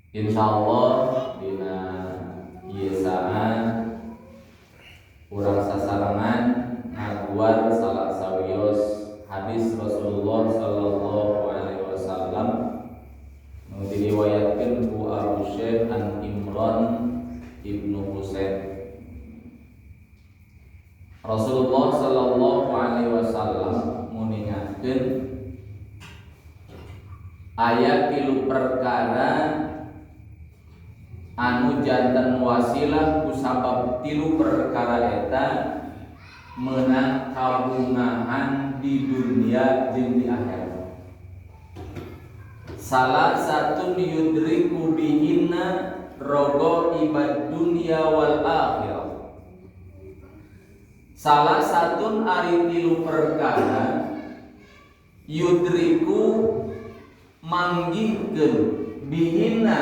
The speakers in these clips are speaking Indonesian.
Insyaallah dina ieu saat urang sasarangan ngaguar salah sawios hadis Rasulullah sallallahu alaihi wasallam nu diriwayatkeun ku Abu Syekh an Imran Ibnu Husain. Rasulullah sallallahu alaihi wasallam muningatkeun aya tilu perkara anu janten wasilah kusabab tilu perkara eta meunang kabungahan di dunia jeung di akhirat. Salah satu yudriku bihinna rogo ibad dunia wal akhirah. Salah satu ari tilu perkara yudriku manggihkeun bihinna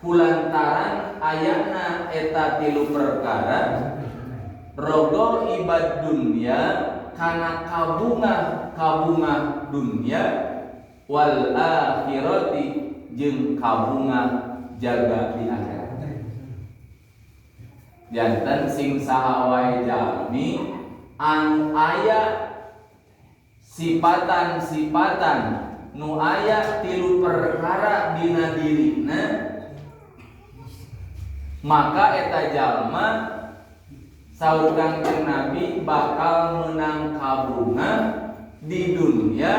kulantaran ayana eta tilu perkara rogo ibad dunia kana kabungah dunia wal akhirati jeung kabungah jaga di akhirat. Janten sing saha wae jalmi anu aya sifatan-sifatan nu aya tilu perkara dina dirina, maka eta jalma saur Kangjeng Nabi bakal menang kabunga di dunia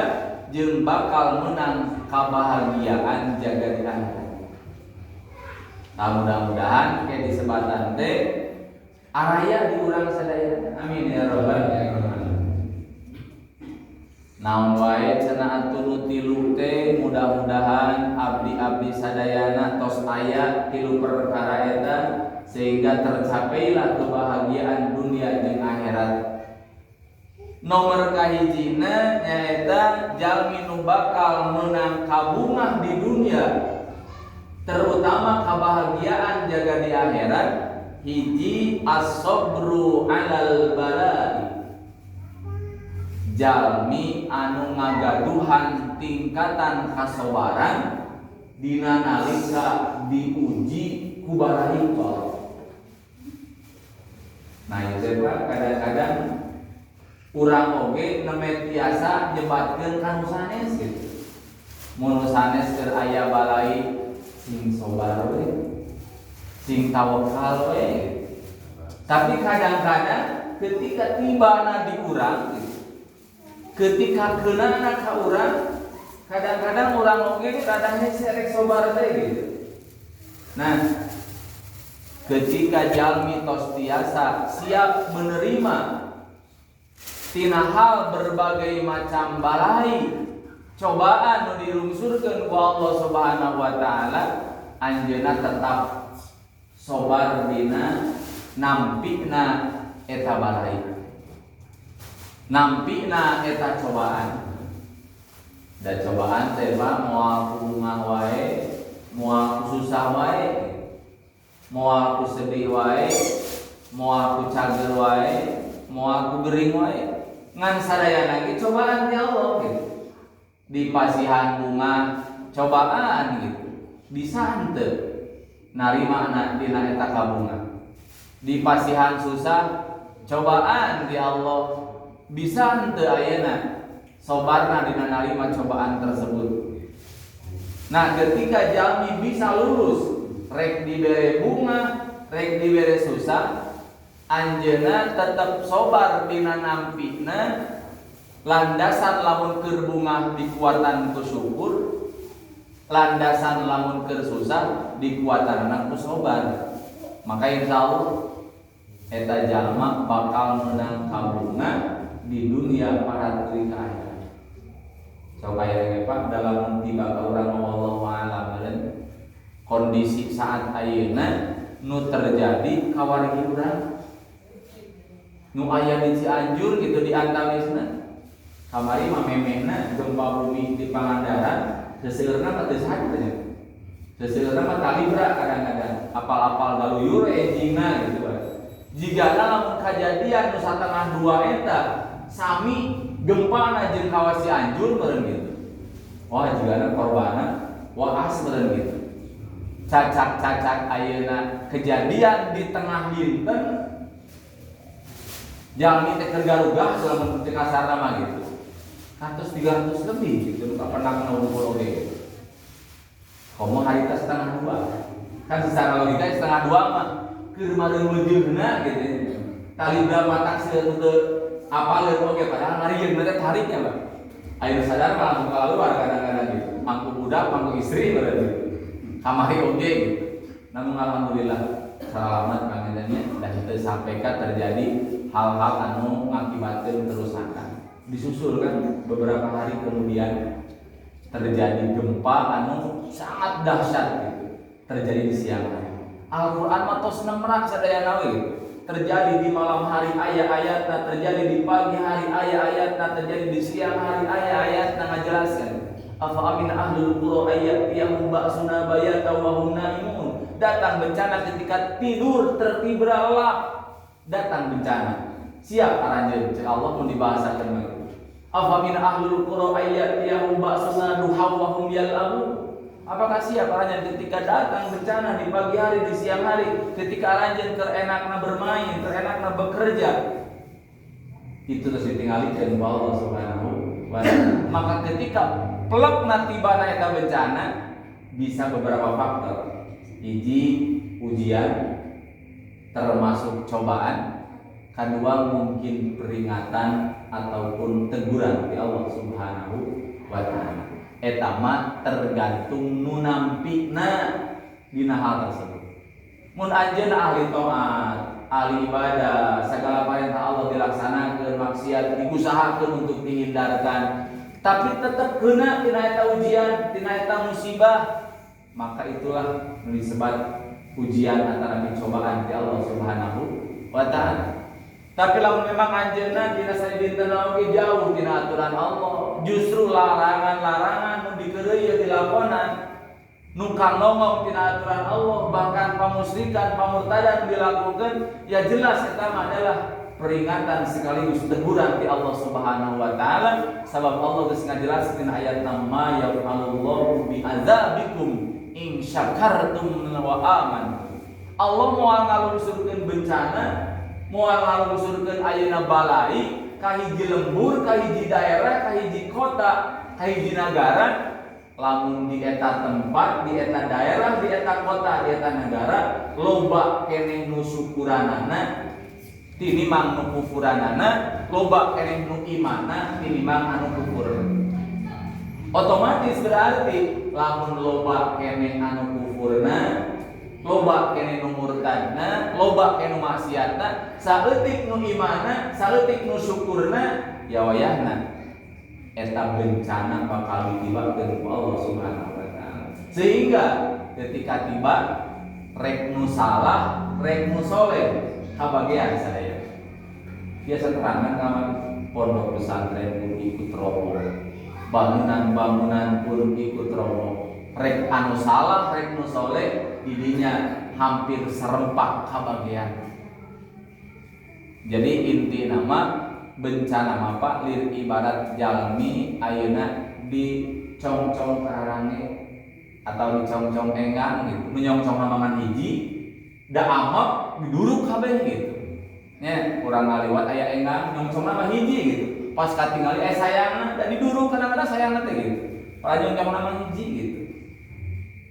jeung bakal menang kabahagiaan jaga di akhirat. Nah, mudah-mudahan kayak disebatan teh araya di urang sadaya. Amin ya rabbal alamin. Naon wae cenah atuh tilu teh mudah-mudahan abdi-abdi sadayana tos aya tilu perkara eta sehingga tercapailah kebahagiaan dunia jeung akhirat. Nomor kahijina nyaeta jalmi nu bakal meunang kabungah di dunia terutama kebahagiaan jaga di akhirat. Hiji as-sabru 'alal bala'i, jalmi anu ngagaduhan tingkatan kasabaran dina nalika diuji ku barahiqah. Nah ieu Pak kadang-kadang urang oge nemet tiasa nyebatkeun kanu sanes gitu. Mun sanes keur aya balai sing sabar we, sing tawakal we. Tapi kadang-kadang ketika tibana di urang gitu, ketika keunana ka urang, kadang-kadang urang oge kadang hese rek sabar teh gitu. Nah, ketika jalmi tos tiasa siap menerima tina hal berbagai macam balai cobaan nu dirungsurkeun ku Allah Subhanahu wa taala, anjeunna tetap sabar dina nampina eta balai, nampina eta cobaan. Da cobaan teh mah moal bungah wae, moal susah wae, moal sedih wae, moal cager wae, moal gering wae, ngan sadayana ge cobaan ti Allah gitu. Di pasihan bunga cobaan gitu, bisa henteu narima dina eta kabunga. Di pasihan susah cobaan ti Allah, bisa henteu ayeuna sabarna dina narima cobaan tersebut. Nah, ketika jalmi bisa lulus rek dibere bunga, rek dibere susah, anjeunna tetep sabar dina nampina. Landasan lamun keur bunga dikuatan ku syukur, landasan lamun keur susah dikuatan ku sabar. Maka insyaallah eta jalma bakal menang kabunga di dunia para teu ka akhirat. Supaya Pak dalam tiba ka urang wallahu a'lam kondisi saat ayeuna nu terjadi ka wargi urang nu aya di Cianjur gitu di antawisna. Kamari mah memehna gempa bumi di Pangandaran, seseueurna mah teu saha teh. Seseueurna mah kalibra kadang-kadang, apal-apal galuyur ejingna gitu bae. Jigana lamun kajadian nu satengah 2 eta, sami gempana jeung kawas Cianjur meureun gitu. Wah jigana korbana, wah as meureun gitu. cacak-cacak ayeuna kejadian di tengah dinten jalmi teh keur garugah selama teu kasar mah gitu. 100-300 lebih gitu ka pernah kena ngumpul oge. Komo harita setengah 2. Kan secara logika setengah 2 mah keur mareung lejeuna gitu. Talibra matak seueur teu apaleun oge padahal ngarieun teh tariknya, Bang. Ayeuna sadar malah langsung keluar kadang-kadang gitu. Mangku budak, mangku istri berarti. Kamari oge gitu. Namun alhamdulillah selamat panjenengannya dan teu sampeka terjadi hal-hal anu ngakibatkeun kerusakan. Disusul kan beberapa hari kemudian terjadi gempa anu sangat dahsyat gitu. Terjadi di siang hari. Al-Qur'an mah tos nemrak sadayana we gitu. Terjadi di malam hari ayat-ayatna, terjadi di pagi hari ayat-ayatna, terjadi di siang hari ayat-ayatna ngajelaskan. Afa amin ahlul qura ayyatiyahum ba'suna bayatan wa hum naimun. Datang bencana ketika tidur tertibra lelap. Datang bencana. Siap aranjeun cek Allah mun dibahasakeun mah. Afa min ahlul qura ayyatiyahum ba'suna duha wa hum yal'abun. Apakah siap aranjeun ketika datang bencana di pagi hari, di siang hari, ketika aranjeun keur enakna bermain, keur enakna bekerja. Itu terus ditinggalikeun ku Allah Subhanahu wa ta'ala. Maka ketika plekna tibana eta bencana bisa beberapa faktor. Hiji ujian termasuk cobaan, kedua mungkin peringatan ataupun teguran dari Allah Subhanahu wa ta'ala. Eta mah tergantung nu nampina dina hal tersebut. Mun anjeunna ahli taat, ahli ibadah, segala perintah Allah dilaksanakeun, maksiat diusahakeun untuk dihindarkan, tapi tetap kena tina eta ujian, tina eta musibah, maka itulah disebut ujian antara cobaan di Allah Subhanahu wa ta'ala. Tapi lamun memang anjeunna dina sadinten oge jauh tina aturan Allah, justru larangan-larangan nu dikeureuy dilakonan, nu kangongong tina aturan Allah, bahkan pamusyrikan, pamurtadan dilakukan, ya jelas eta adalah peringatan sekaligus teguran di Allah Subhanahu wa ta'ala. Sabab Allah geus ngajelaskeun ayat ma ya'alullahu bi adzabikum in syakartum wa amantum. Allah moal ngalungsurkeun bencana, moal ngalungsurkeun ayeuna balai ka hiji lembur, ka hiji daerah, ka hiji kota, ka hiji nagara. Lamun di eta tempat, di eta daerah, di eta kota, di eta negara loba keneh nu syukuranana tinimang nu kufuranana, loba keneh nu imanna tinimang anu kufur. Otomatis berarti lamun loba keneh anu kufurna, loba keneh nu murtadna, loba keneh nu maksiatna, saeutik nu imanna, saeutik nu syukurna, ya wayahna eta bencana bakal ditibakeun ku Allah Subhanahu wa ta'ala. Sehingga ketika tiba rek nu salah, rek nu soleh kabagean sadaya. Biasa terangan kaman pondok pesantren pun ikut roboh, bangunan-bangunan pun ikut roboh. Rek anu salah, rek nu soleh didinya hampir serempak kabagean. Jadi inti nama bencana mapa lir ibarat jalmi ayeuna di cong-cong karange atau di cong-cong enggang gitu, menyongcong namangan hiji da amak diduruk kabeh gitu. Nya urang ngaliwat aya enggang nyongcong nama hiji gitu. Pas katingali sayangna da diduruk kadang-kadang sayangna teh gitu. Para nyongcong nama hiji gitu.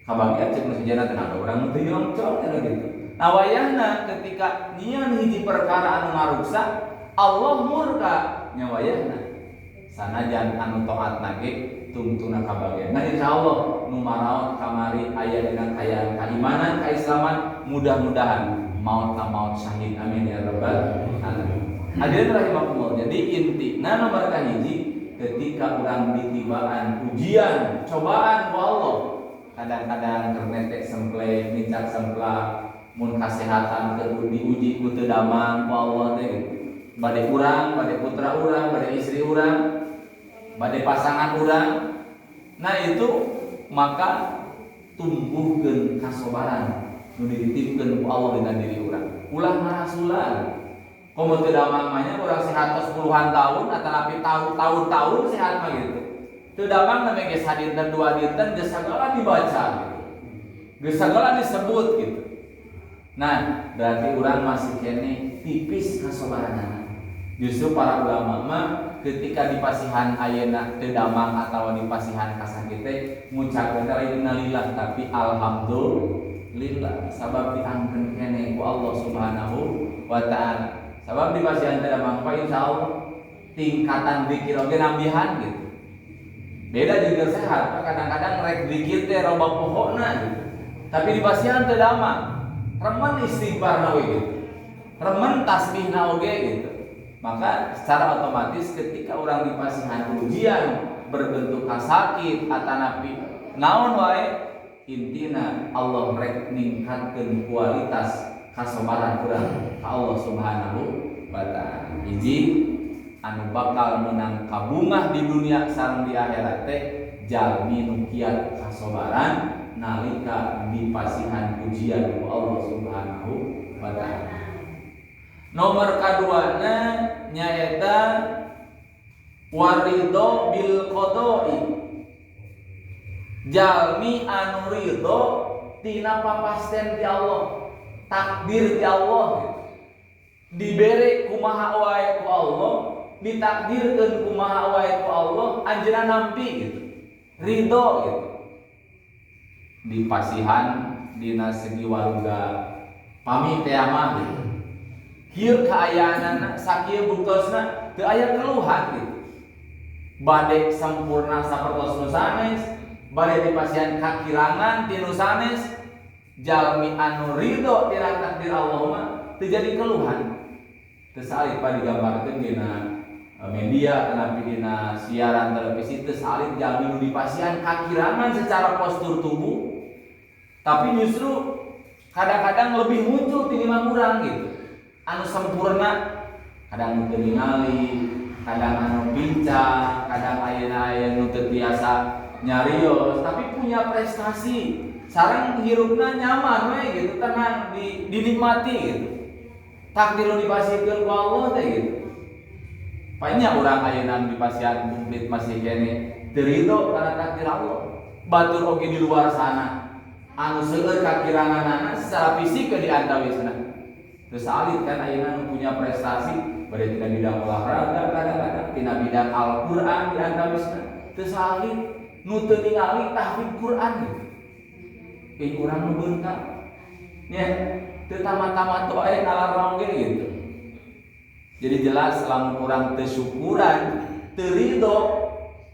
Kabagian cek nu sejenna teh ada urang teu nyongcong kana gitu. Nah wayahna ketika nyian hiji perkara anu ngaruksa Allah murka nyawayahna sanajan anu taat nage tungtuna kabagean. Nah insyaallah nu maraot kamari aya dina kayaan keimanan, keislaman, mudah-mudahan maut ka maut syahid, amin ya rabbal alamin. Hadirin rahimakumullah. Jadi intina nomor kahiji ketika urang ditibaan ujian, cobaan ku Allah, kadang-kadang ternetek semple, mincak sempla, mun kasehatan keur diuji ku teu damang ku Allah teh gitu. Bade urang, bade putra urang, bade istri urang, bade pasangan urang. Nah itu maka tumbuhkeun kasabaran nu dititipkeun ku Allah dina diri urang. Ulah ngarasulan. Komo teu damang mah nya urang sehat tos puluhan tahun atanapi tahun-tahun sehat mah gitu. Teu damang na ge sadinten dua dinten geus sagala dibaca gitu. Geus sagala disebut gitu. Nah, berarti orang masih kene tipis kasabaranana. Justru para ulama mah ketika di pasihan ayeuna teu damang atawa di pasihan kasakit teh ngucapkeun teh innalillah tapi alhamdulillah sabab diangkeun kene ku Allah Subhanahu wa taala. Sabab di pasihan teu damang pa insyaallah tingkatan zikir oge nambihan gitu. Beda jeung sehat, kadang-kadang rek zikir teh loba pohona gitu. Tapi di pasihan teu damang remen istighfar we gitu. Remen tasbihna oge gitu. Maka secara otomatis ketika orang di pasihan ujian berbentuk sakit atanapi naon wae intina Allah rek ningkatkeun kualitas kasabaran urang ka Allah Subhanahu wa taala. Hiji anu bakal menang kabungah di dunia sareng di akhirat teh jalmi nu kiat kasabaran nalika di pasihan ujian ku Allah Subhanahu wa taala. Nomor kaduana nyaeta waridho bil qada'i. Jalmi anu ridho tina papasten ti Allah, takdir ti Allah. Dibere kumaha wae ku Allah, ditakdirkeun kumaha wae ku Allah, anjeunna nampi gitu. Ridho gitu. Di pasihan dina segi warga pami teh mah gitu. Kieu kaayaanana sakieu buktosna teu aya keluhan gitu. Bade sampurna sapertos nu sanes, bade dipasihan kakirangan ti nu sanes, jalmi anu ridho tina takdir Allah mah teu jadi keluhan. Teu salit pa digambarkeun dina media tanapi dina siaran televisi teu salit jalmi nu dipasihan kakirangan secara postur tubuh, tapi justru kadang-kadang lebih muncul tinimbang urang gitu. Anu sempurna kadang teu ningali, kadang anu pincang, kadang ayeuna nu teu tiasa nyarios, tapi punya prestasi. Sareng hirupna nyaman we gitu, tenang dinikmati gitu. Takdir nu dipasihkeun ku Allah teh gitu. Panya urang ayeuna dipasihan kumplit masih kene teu ridho kana takdir Allah. Batur oge di luar sana anu seueur kakiranganana secara fisik ke diantawisna. Terus salit kan ayeuna nu punya prestasi bade tina bidang olahraga kadang-kadang tina bidang Al-Qur'an diantawisna. Teu salit nu teu ningali tahfidz Qur'an gitu. Ing urang nu beuntak. Nya teu tamat-tamat wae ngalarang ge gitu. Jadi jelas lamun urang teu syukuran, teu ridho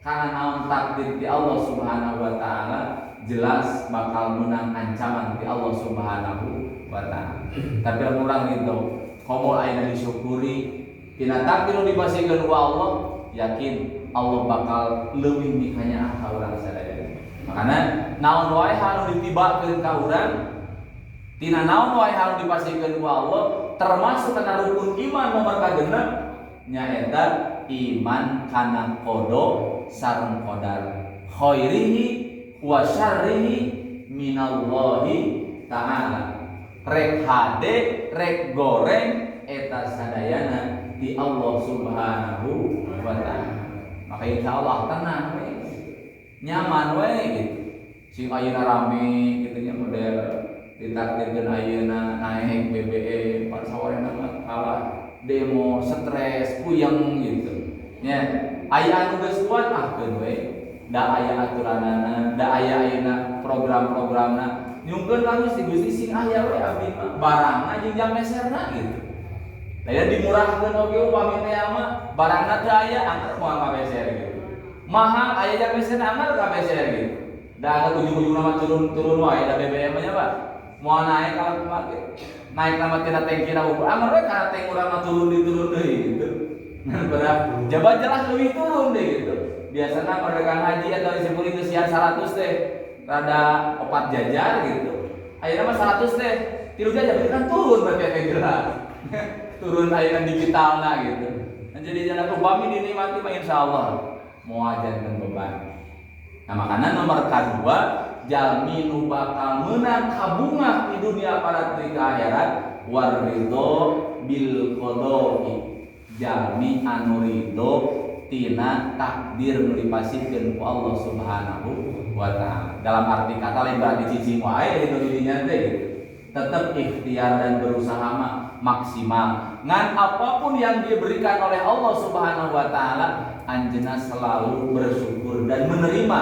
kana naon takdir ti Allah Subhanahu wa taala, jelas bakal menang ancaman ti Allah Subhanahu wa taala. Tapi lamun urang ridho, komo ayeuna disyukuri tina takdir nu dipasihkeun ku Allah, yakin Allah bakal leuwih mikanya ka urang sadaya. Makana naon wae anu ditibakeun ka urang, tina naon wae anu dipasihkeun ku Allah, termasuk kana rukun iman nomor kagenep nyaeta iman kana qada sareng qadar khairihi wa syarrihi minallahi ta'ala. Rek hade, rek goreng eta sadayana di Allah Subhanahu wa taala. Maka insyaallah tenang we. Nyaman we gitu. Sing ayeuna rame kitu nya model ditakdirkeun ayeuna naik BBM pas sawarena mah kalah demo stres puyeng gitu. Nya aya anu geus kuat ahkeun we. Da aya aturanana, da aya ayeuna program-programna. Nyungkeun kami si Gusti sing aya we abdi mah barangna jeung jam meserna gitu. Daya dimurahkeun oge upami teh mah barangna teu aya angker moal ngabeser gitu. Mahal aya jam meserna angker ngabeser gitu. Da angker ujung-ujungna mah turun wae da BBM nya Pak. Moal naik kalau make. Naik nama tina tangkina ukur. Angker we kana teng urang mah turun deui gitu. Nah, berat. Jabat jelas leuwih turun deh gitu. Biasana merdekaan haji atau disebut itu siar 100 teh. Rada opat jajar gitu. Ayeuna mah 100 teh. 3 jajar berarti kan turun berarti efek jelas. Turun ayeuna digitalna gitu. Nah, jadi jalan upami dinikmati mah insyaallah moal janten beban. Nah, makanya nomor kedua jalmi nu bakal meunang kabungah di dunia pada di akhirat waridho bil qada'i. Jalmi anu ridho tina takdir nu dipasikeun ku Allah Subhanahu wa taala. Dalam arti kata lain berarti cicing wae itu dirinya teh gitu. Tetap ikhtiar dan berusaha maksimal. Ngan apapun yang diberikan oleh Allah Subhanahu wa taala, anjeunna selalu bersyukur dan menerima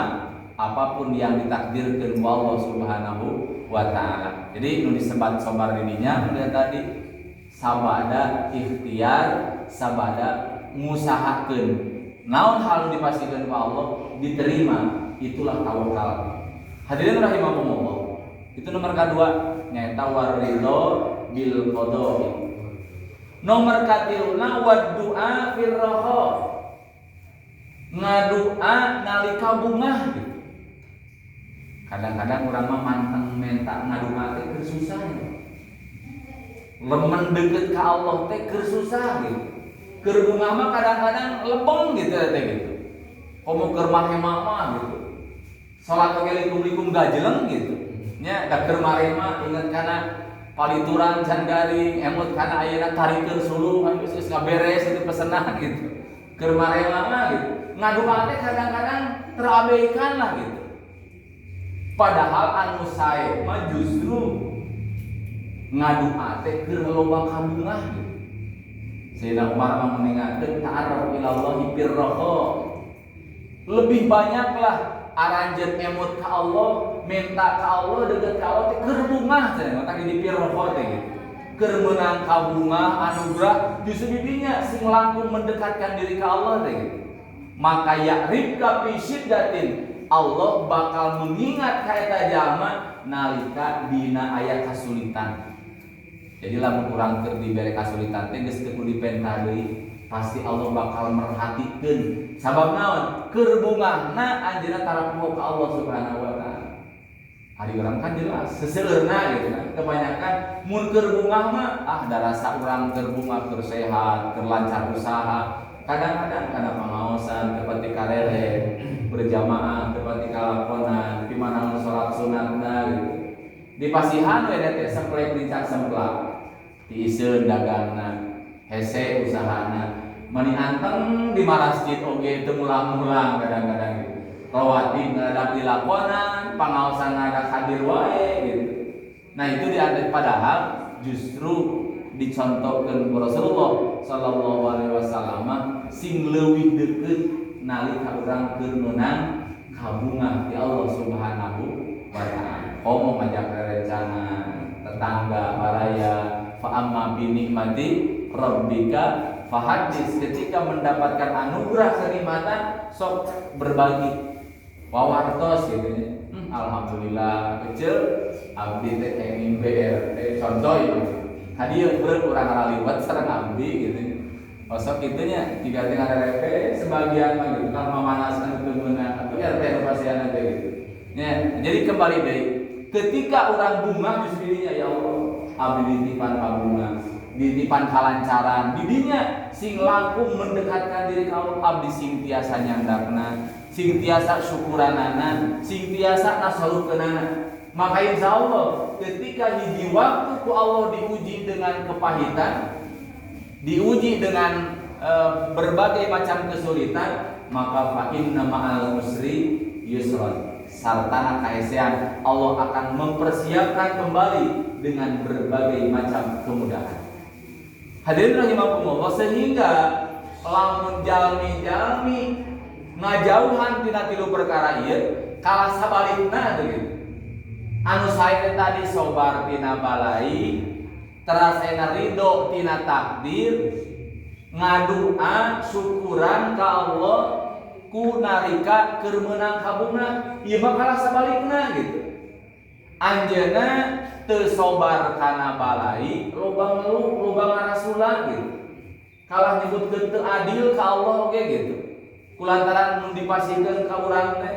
apapun yang ditakdirkan oleh Allah Subhanahu wa taala. Jadi nu disebat sobar dirinya udah tadi sabada ikhtiar, sabada ngusahakeun. Naon hal dipasikeun ku Allah diterima, itulah tawakal. Hadirin rahimakumullah. Itu nomor kedua nyaeta waridho bil qada'i. Nomor katiluna wad du'a fir raha. Ngadua nalika bungah gitu. Kadang-kadang urang mah manteng menta ngadua teh keur susah ya. Lemen deket ka Allah teh keur susah gitu. Keur bungah mah kadang-kadang lebeng gitu teh gitu. Komo keur mahemah mah gitu. Salat oge likum-likum gajeleng gitu. Nya da keur marema inget kana palituran can garing emut kana ayeuna tarikeun sulung geus ngaberes itu pesenan gitu. Keur marema mah gitu. Ngadua teh kadang-kadang terabaikan lah gitu. Padahal anu sae mah justru ngadua teh keur loba kabungah gitu. Sayyidina Umar mah meningatkeun ta'arruf ilallahi birraha. Lebih banyaklah aranjeun emut ka Allah, minta ka Allah, deket ka Allah teh keur bungah teh, mata di pirroho teh gitu. Keur meunang ka bungah anugerah justru didinya sing langkung mendekatkan diri ka Allah teh gitu. Maka ya'rifka fi syiddatin, Allah bakal mengingat ka eta jalma nalika dina aya kasulitan. Jadi lamun urang keur dibere kasulitan teh geus teu dipenta deui, pasti Allah bakal merhatikeun. Sabab naon? Keur bungahna anjeunna tarapuh ka Allah Subhanahu wa taala. Ari urang kan jelas seseueurna gitu kan. Kebanyakan mun keur bungah mah da rasa urang keur bungah keur sehat, keur lancar usaha. Kadang-kadang kana pangaosan tepati karere, berjamaah tepati kalakonan, di mana salat sunatna gitu. Di pasihan we teh semplek dicak semplak. Diiseun dagangna, hese usahana. Mani anteng di masjid oge teu mulang-mulang kadang-kadang gitu. Rawatib ngadak dilakonan, pangaosan ngadak hadir wae gitu. Nah itu diantaranya padahal justru dicontohkeun ku Rasulullah sallallahu alaihi wasallam sing leuwih deukeut nalika urang keur meunang kabungah di Allah Subhanahu wa taala. Komo ngajak rerencana tetangga baraya fa amma bi nikmati rabbika fahadis, ketika mendapatkan anugerah kenikmatan sok berbagi wawartos gitu ya. Alhamdulillah kecil abdi teh ing BR contoh itu hadieu beurang urang ngaliwat sareng abdi gitu. Osok kitunya jika teh ngarepe sebagian mah gitu kan memanaskan teu meunang atuh RT nu pasiana teh gitu. Ya, jadi kembali deui ketika urang bunga justru dirinya ya Allah abdi ditipan kabunga ditipan kalancaran didinya sing langkung mendekatkan diri ka Allah abdi sing tiasa nyandakna sing tiasa syukuranana sing tiasa nasalukeunana. Maka insya Allah ketika hiji waktu ku Allah diuji dengan kepahitan, diuji dengan berbagai macam kesulitan, maka fa inna ma'al usri yusron, sartana kaesean Allah akan mempersiapkan kembali dengan berbagai macam kemudahan. Hadirin rahimakumullah, sehingga lamun jalmi-jalmi ngajauhan tina tilu perkara ieu kalah sabalikna gitu. Anu sae tadi sobar tina balai, terasena ridho tina takdir, ngadua syukuran ka Allah ku narika keur meunang kabungna, ieu mah kalah sabalikna gitu. Anjeunna teu sobar kana balai, loba ngeluh, loba ngarasula gitu. Kalah nyebutkeun teu adil ka Allah oge gitu. Kulantaran mun dipasikeun ka urang teh,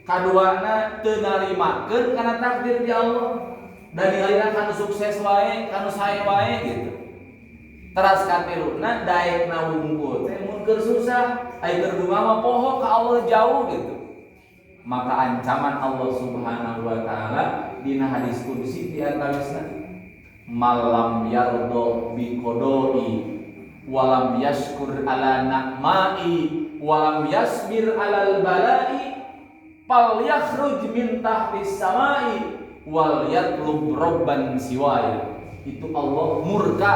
kaduana teu narimakeun kana takdir ti Allah. Dan nilaina kanu sukses wae, kanu sae wae gitu. Teras katiluna daekna wungkul teh mun keur susah, aya keur bunga mah poho ka Allah jauh gitu. Maka ancaman Allah Subhanahu wa taala dina hadis qudsi di antawisna malam yardo bi qodoi walam yashkur ala na'mai walam yasbir alal balai fal yakhruj min tahtis samai wal yatlub robban siwaya. Itu Allah murka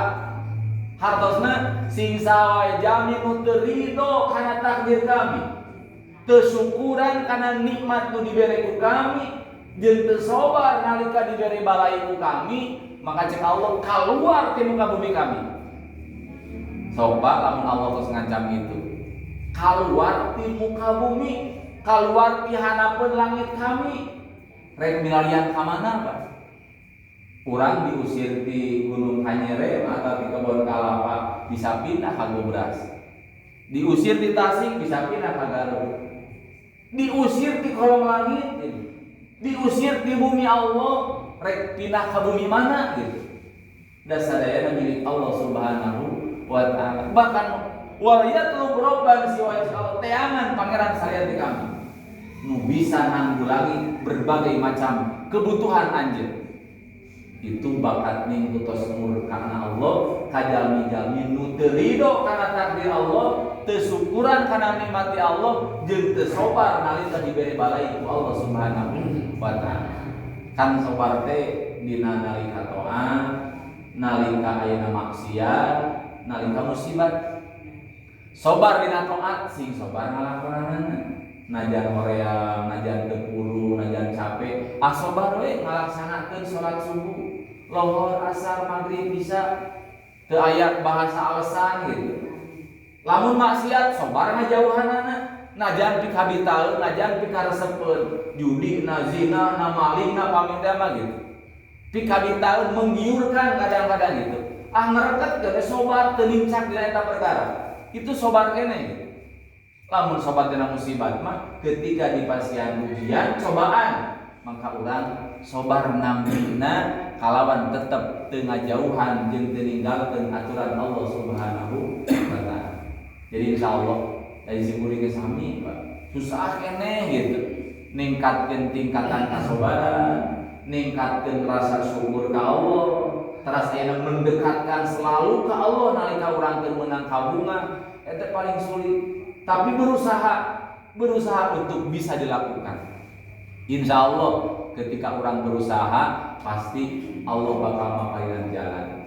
hartosna sing sawae jami nu teu ridho kana takdir kami, teu syukuran kana nikmat nu dibere ku kami, jeung teu sabar nalika dibere balai ku kami, maka cek Allah keluar ti muka bumi kami. Coba lamun Allah tos ngancam itu, keluar ti muka bumi, keluar ti hanapeun langit kami, rek milarian ka mana Pak? Urang diusir di Gunung Kanyere atau di kebun kelapa bisa pindah ka Gobras. Diusir di Tasik bisa pindah ka Garut. Diusir di kolong langit, diusir di bumi Allah, rek pindah ke bumi mana gitu. Dasarnya milik Allah Subhanahu wa taala. Bahkan waliyatlub robban siwa teangan pangeran saliyat di kami. Nu bisa nanggulangi berbagai macam kebutuhan anjeun. Itu bakat ning utos murkana Allah kajalmi-jalmi nu teu ridho kana takdir Allah, teu syukuran kana nikmati Allah, jeung teu sabar nalika dibere balai ku Allah Subhanahu wa taala. Kan sabar teh dina nalika taat, nalika ayeuna maksiat, nalika musibat. Sabar dina taat sing sabar ngalakonanana. Najan hoream, najan teu puru, najan capek, sabar we ngalaksanakeun salat subuh, lohor, asar, maghrib bisa teu aya bahasa alasan gitu. Lamun maksiat sabar ngajauhanana, najan pik habitaeun, najan pik karesepeun, judi, na zina, na maling, na pamindama gitu. Pik habitaeun menggiurkan kadang-kadang gitu. Ngereket ge sabar teu lincak dina eta perkara. Itu sabar keneh gitu. Lamun sobat dina musibat mah ketika dipasihan ujian cobaan, maka urang sobar nampina kalawan tetep teu ngajauhan jeung teu ninggalkeun aturan Allah Subhanahu wa taala. Jadi insyaallah dari simkuring sami Pak susah keneh gitu ningkatkeun tingkatan kasabaran, ningkatkeun rasa syukur ka Allah, teras ayeuna mendekatkan selalu ka Allah nalika urang teu meunang kabungan eta paling sulit. Tapi berusaha untuk bisa dilakukan. Insya Allah ketika orang berusaha pasti Allah bakal maparingan jalan.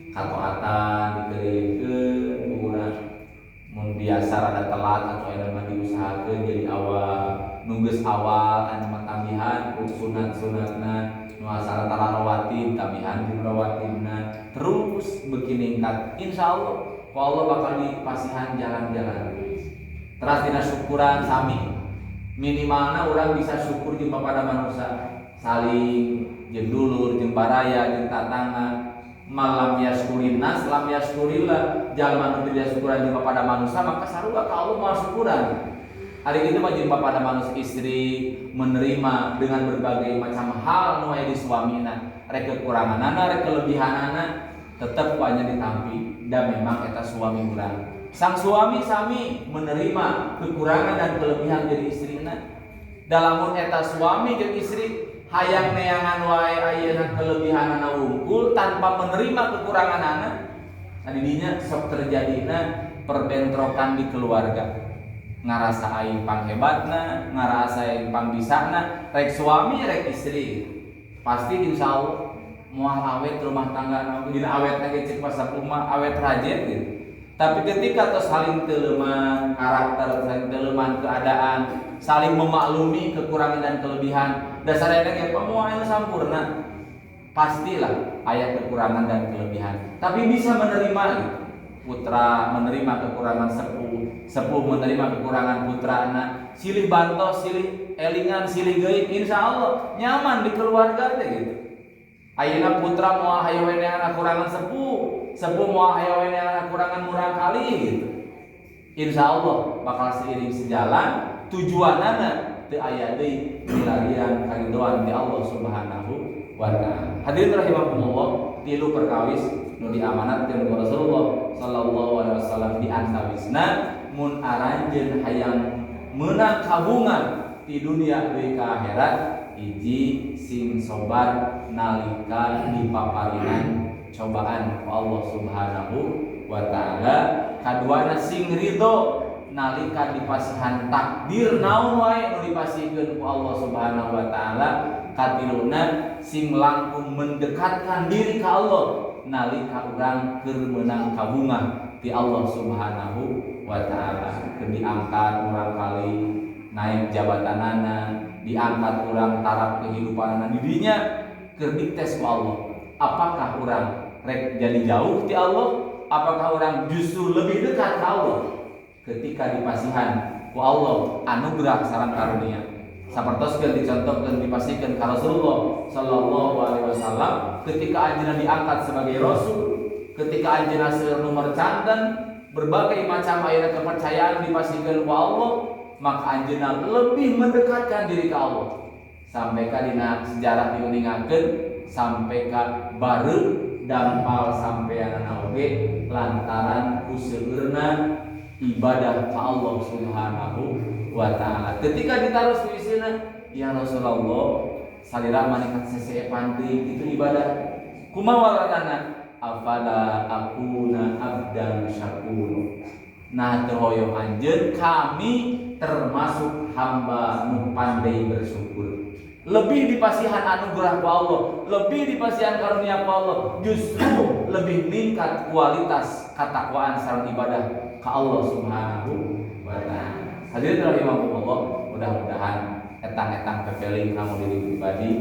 Kataatan dikeureukeun urang mun biasa rada telat atau aya mah diusahakeun jadi awal, nunggeus awal anu tambihan sunat-sunatna nu asal talawatin tambihan jeung rawatinna terus beuki ningkat. Insyaallah Allah bakal dipasihan jalan-jalan. Teras dina syukuran sami minimalna urang bisa syukur jeung papada manusia saling jeung dulur jeung baraya jeung tatangga malam yaskurin nas lam yaskurillah jalma nu teu syukuran jeung papada manusia maka sarua ka Allah moal syukuran. Hari kitu mah jeung papada manusia istri menerima dengan berbagai macam hal nu aya di suamina, rek kekuranganana rek kelebihanana tetep wae ditampi dan memang eta suami urang. Sang suami sami menerima kekurangan dan kelebihan dari istrina. Dalamun eta suami jeung istri hayang neangan wae ayeuna kelebihanana wungkul tanpa menerima kekuranganana, didinya sok terjadina perbentrokan di keluarga. Ngarasa aing panghebatna, ngarasa aing pangbisana, rek suami rek istri. Pasti insyaallah moal awet rumah tangga dina awet ge cek pasapuh mah awet rajin gitu. Tapi ketika tos saling teuleman karakter, saling teuleman keadaan, saling memaklumi kekurangan dan kelebihan, dasarnya ge pamoal sampurna. Pastilah aya kekurangan dan kelebihan, tapi bisa menerima gitu. Putra menerima kekurangan sepuh, sepuh menerima kekurangan putrana, silih bantos, silih elingan, silih geuing, insyaallah nyaman di keluarga teh gitu. Ayeuna putra moal hayu wenehan kurangan sepuh, sepuh moal hayu wenehan kurangan murang kali gitu. Insyaallah bakal seiring sejalan tujuanana teu aya deui milarian karidoan di Allah Subhanahu wa taala. Hadirin rahimakumullah, tilu perkawis nu diamanatkeun ku Rasulullah sallallahu alaihi wasallam di antawisna mun aranjeun hayang meunang kabungan di dunia deui ka akhirat, hiji sing sabar nalika dipaparinan cobaan Allah Subhanahu wa taala, kaduana sing ridho nalika dipasihan takdir naon wae nu dipasihkeun ku Allah Subhanahu wa taala. Katiluna sing langkung mendekatkan diri ka Allah nalika urang keur meunang kabungah ti Allah Subhanahu wa taala. Keur diangkat urang kali naik jabatanana, diangkat urang taraf kehidupanana di dinya, keur dites ku Allah. Apakah urang rek jadi jauh ti Allah? Apakah orang justru lebih dekat ke Allah ketika dipasihan ku Allah anugerah sareng karunia? Sapertoskeun dicontohkeun dipastikan ka Rasulullah sallallahu alaihi wasallam ketika anjeunna diangkat sebagai rasul, ketika anjeunna seueur nu mercanten berbagai macam ayeuna kepercayaan dipastikan ku Allah, maka anjeunna lebih mendekatkan diri ke Allah. Sampai ka dina sejarah diuningakeun sampai ka bareu dampal sampeanana oge lantaran kuseueurna ibadah ka Allah Subhanahu wa taala. Ketika ditaruh puisina, ya Rasulullah, salira manikat sesee panteuing itu ibadah. Kumaha waranana? Afala akuna abdan syakur. Nah, teu hoyong anjeun kami termasuk hamba nu pandai bersyukur. Lebih dipasihan anugerah ku Allah, lebih dipasihan karunia ku Allah, justru lebih meningkat kualitas ketakwaan sareng ibadah ka Allah Subhanahu wa taala. Hadirin rahimakumullah, mudah-mudahan etang-etang pepeling kamu diri pribadi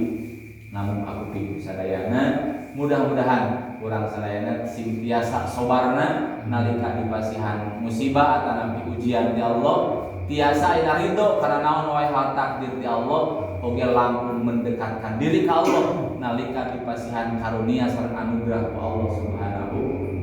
namun aku pitu sadayana, mudah-mudahan urang sadayana sing tiasa sobarna nalika dipasihan musibah atawa nampi ujian ti Allah, tiasa ina ridho karena naon wae hal takdir ti Allah, oge langkung mendekatkan diri ka Allah nalika dipasihan karunia sareng anugerah ku Allah Subhanahu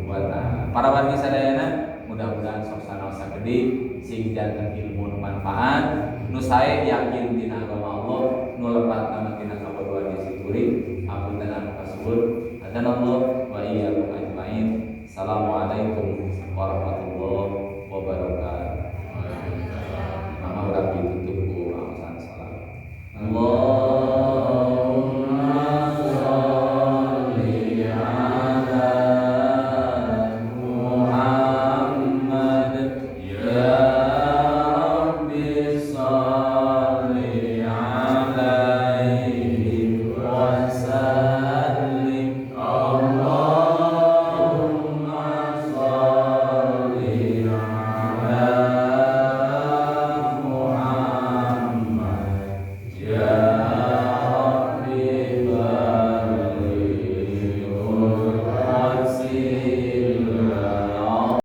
wa taala. Para wargi sadayana, mudah-mudahan sok sanaosa gede sing janten ilmu nu manfaat, nu sae yakin dina agama Allah, nu lepat nama tina kabodohan disituring. Apunten anu kasebut, hadanallah wa iyyakum ajmain. Assalamualaikum warahmatullahi